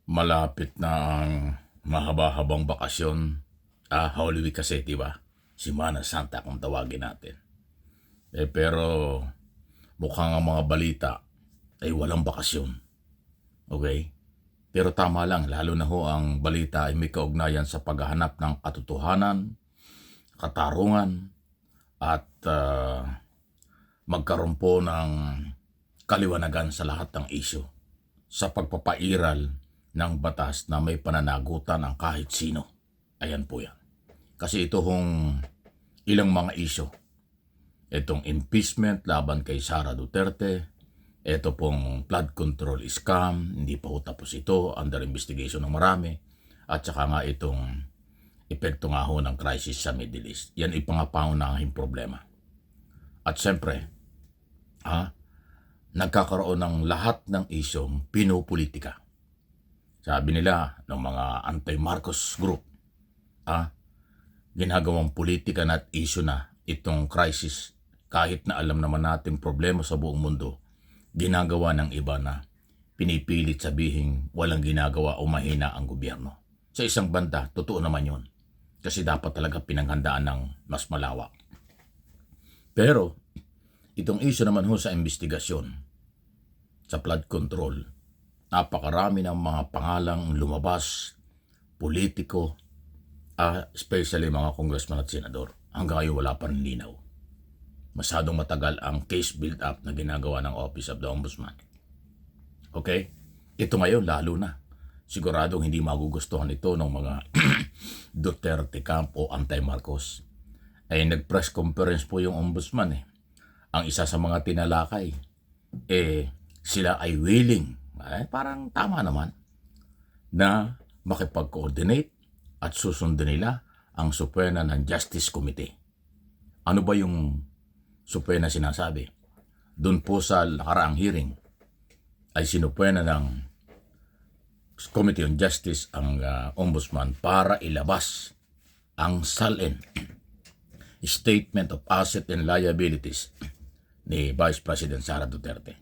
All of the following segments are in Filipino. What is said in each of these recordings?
Malapit na ang mahaba-habang bakasyon. Holy Week kasi, di ba? Semana Santa kung tawagin natin. Pero mukhang ang mga balita ay walang bakasyon. Okay? Pero tama lang, lalo na ho ang balita ay may kaugnayan sa paghahanap ng katotohanan, katarungan, at magkaroon po ng kaliwanagan sa lahat ng isyu sa pagpapairal ng batas na may pananagutan ang kahit sino. Ayan po yan. Kasi ito hong ilang mga isyu. Itong impeachment laban kay Sara Duterte, ito pong flood control scam, hindi pa ho tapos ito, under investigation ng marami, at saka nga itong epekto nga ho ng crisis sa Middle East. Yan ipangapangunahing problema. At siyempre, nagkakaroon ng lahat ng isyong pinopolitika. Sabi nila ng mga anti-Marcos group, ginagawang politika na at issue na itong crisis. Kahit na alam naman natin problema sa buong mundo, ginagawa ng iba na pinipilit sabihin walang ginagawa o mahina ang gobyerno. Sa isang banda, totoo naman yun. Kasi dapat talaga pinaghandaan ng mas malawak. Pero, itong issue naman ho sa investigasyon, sa flood control, napakarami ng mga pangalang lumabas, politiko, especially mga congressman at senador. Hanggang ngayon wala pa rin linaw. Masyadong matagal ang case build-up na ginagawa ng Office of the Ombudsman. Okay? Ito ngayon lalo na. Siguradong hindi magugustuhan ito ng mga Duterte camp o anti-Marcos. Ay nag-press conference po yung Ombudsman eh. Ang isa sa mga tinalakay, sila ay willing, parang tama naman, na makipag-coordinate at susundin nila ang supwena ng Justice Committee. Ano ba yung supwena sinasabi? Doon po sa nakaraang hearing ay sinupwena ng Committee on Justice ang Ombudsman para ilabas ang SALN, Statement of Asset and Liabilities ni Vice President Sara Duterte.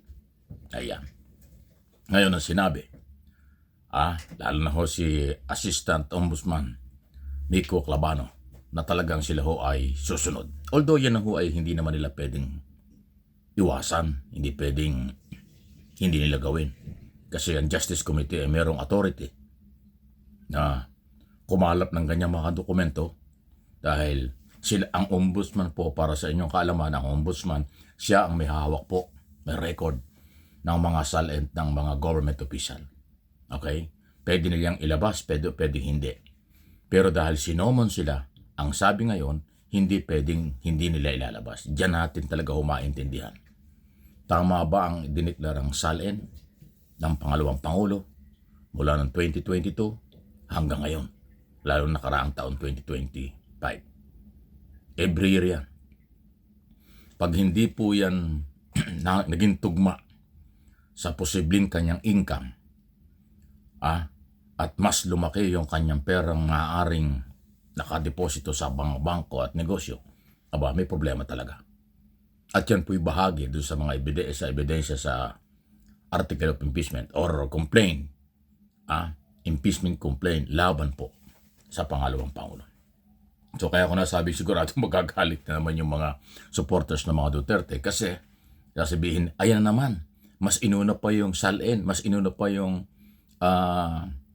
Ayan. Ngayon ang sinabi, lalo na ho si Assistant Ombudsman Nico Clavano, na talagang sila ho ay susunod. Although yan ho ay hindi naman nila pwedeng iwasan, hindi pwedeng hindi nila gawin. Kasi ang Justice Committee ay merong authority na kumalap ng ganyang mga dokumento dahil sila ang ombudsman po, para sa inyong kaalaman, ang ombudsman, siya ang may hawak po, may record ng mga SALN ng mga government official. Okay? Pwede nilang ilabas, pwede hindi. Pero dahil sinomon sila, ang sabi ngayon, hindi pwedeng hindi nila ilalabas. Diyan natin talaga humaintindihan. Tama ba ang diniklarang SALN ng pangalawang Pangulo mula noong 2022 hanggang ngayon, lalo nakaraang taon 2025? Every year yan. Pag hindi po yan naging tugma sa posibleng kanyang income, at mas lumaki yung kanyang perang maaaring nakadeposito sa bangko at negosyo, may problema talaga. At yan po'y bahagi doon sa mga ebidensya sa article of impeachment or complaint, impeachment complaint laban po sa pangalawang Pangulo. So kaya ko nasabi, sigurado magagalit na naman yung mga supporters ng mga Duterte kasi sasabihin, ayan naman, mas inuna pa yung SALN, mas inuna pa yung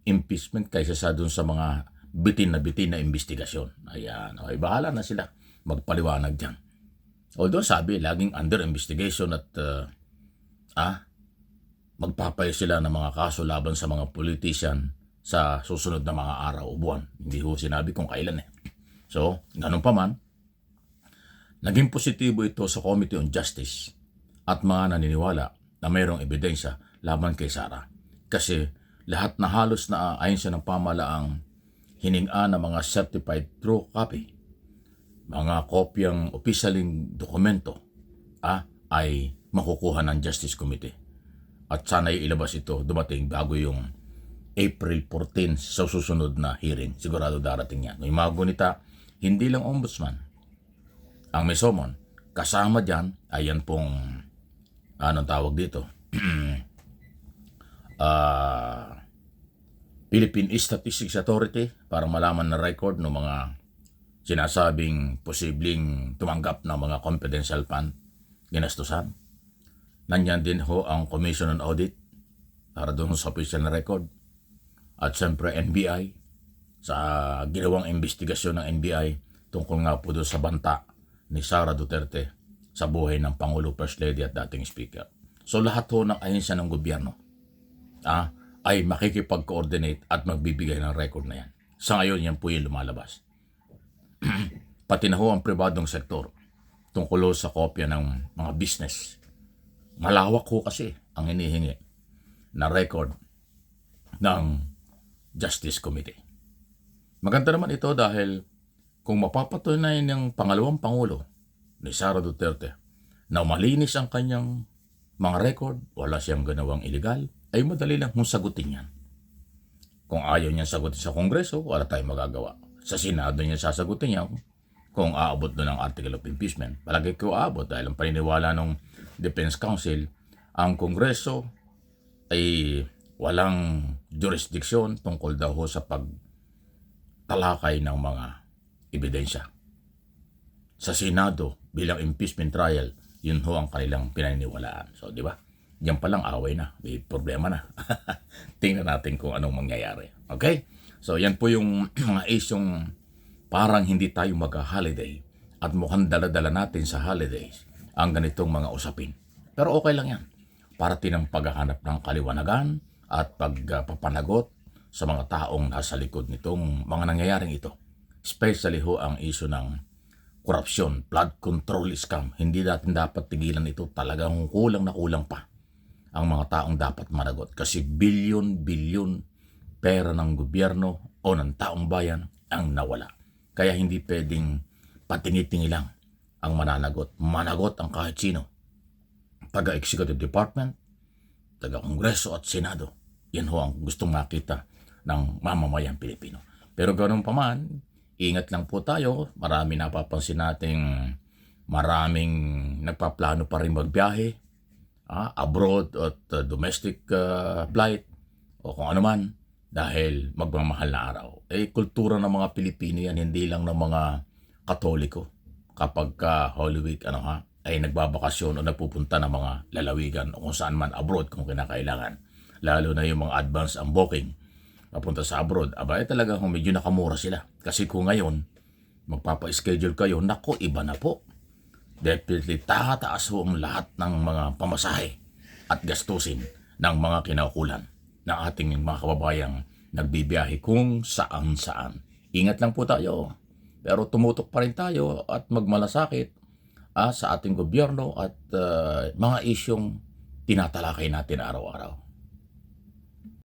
impeachment kaysa sa dun sa mga bitin na investigasyon. Ayan, okay, bahala na sila magpaliwanag dyan. Although sabi, laging under investigation at magpapayo sila ng mga kaso laban sa mga politician sa susunod na mga araw o buwan. Hindi ho sinabi kung kailan eh. So, ganun pa man, naging positibo ito sa Committee on Justice at mga naniniwala na mayroong ebidensya laban kay Sara. Kasi lahat na halos na ayon sa ng pamalaang hiningaan ng mga certified true copy, mga kopyang opisyaling dokumento, ay makukuha ng Justice Committee. At sana'y ilabas ito dumating bago yung April 14 sa susunod na hearing. Sigurado darating yan. May mga gunita, hindi lang ombudsman ang may summon. Kasama dyan, ayan pong, anong tawag dito? Philippine Statistics Authority para malaman na record ng mga sinasabing posibleng tumanggap ng mga confidential fund ginastusan. Nandiyan din ho ang Commission on Audit para doon sa official na record. At siyempre NBI sa ginawang investigasyon ng NBI tungkol nga po doon sa banta ni Sara Duterte sa buhay ng Pangulo, First Lady at dating Speaker. So lahat ho ng ahensya ng gobyerno ay makikipag-coordinate at magbibigay ng record na yan. Sa ngayon, yan po yung lumalabas. Pati na ho ang pribadong sektor tungkol sa kopya ng mga business. Malawak ho kasi ang hinihingi na record ng Justice Committee. Maganda naman ito dahil kung mapapatunayan ng pangalawang Pangulo ni Sara Duterte na malinis ang kanyang mga record, wala siyang ganawang illegal, ay madali lang kung sagutin yan. Kung ayaw niya sagutin sa Kongreso, wala tayong magagawa. Sa Senado niya sasagutin niya kung aabot doon ang Article of Impeachment. Palagi ko aabot dahil ang paniniwala ng Defense Council, ang Kongreso ay walang jurisdiction tungkol daw sa pagtalakay ng mga ebidensya. Sa Senado, bilang impeachment trial, yun ho ang kanilang pinaniniwalaan. So, di ba? Diyan pa lang away na. May problema na. Tingnan natin kung anong mangyayari. Okay? So, yan po yung mga isyong parang hindi tayo mag-holiday at mukhang dala-dala natin sa holidays ang ganitong mga usapin. Pero okay lang yan. Parating ang paghahanap ng kaliwanagan at pagpapanagot sa mga taong nasa likod nitong mga nangyayaring ito. Especially ho ang isyu ng korupsyon, flood control scam. Hindi natin dapat tigilan ito. Talagang kulang na kulang pa ang mga taong dapat managot. Kasi bilyon-bilyon pera ng gobyerno o ng taong bayan ang nawala. Kaya hindi pwedeng patingi-tingi lang ang mananagot. Managot ang kahit sino. Taga-executive department, taga-kongreso at senado. Yan ho ang gustong makita ng mamamayang Pilipino. Pero ganoon pa man, ingat lang po tayo. Marami napapansin nating maraming nagpaplano pa rin magbiyahe, abroad at domestic flight o kung ano man dahil magmamahal na araw. Kultura ng mga Pilipino yan, hindi lang ng mga Katoliko. Kapag Holy Week ay nagbabakasyon o nagpupunta ng mga lalawigan o kung saan man abroad kung kinakailangan. Lalo na yung mga advance ang booking papunta sa abroad, talaga medyo nakamura sila. Kasi kung ngayon, magpapa-schedule kayo, nako, iba na po. Definitely, tataas ho ang lahat ng mga pamasahe at gastusin ng mga kinaukulan ng ating mga kababayang nagbibiyahe kung saan-saan. Ingat lang po tayo. Pero tumutok pa rin tayo at magmalasakit sa ating gobyerno at mga isyong tinatalakay natin araw-araw.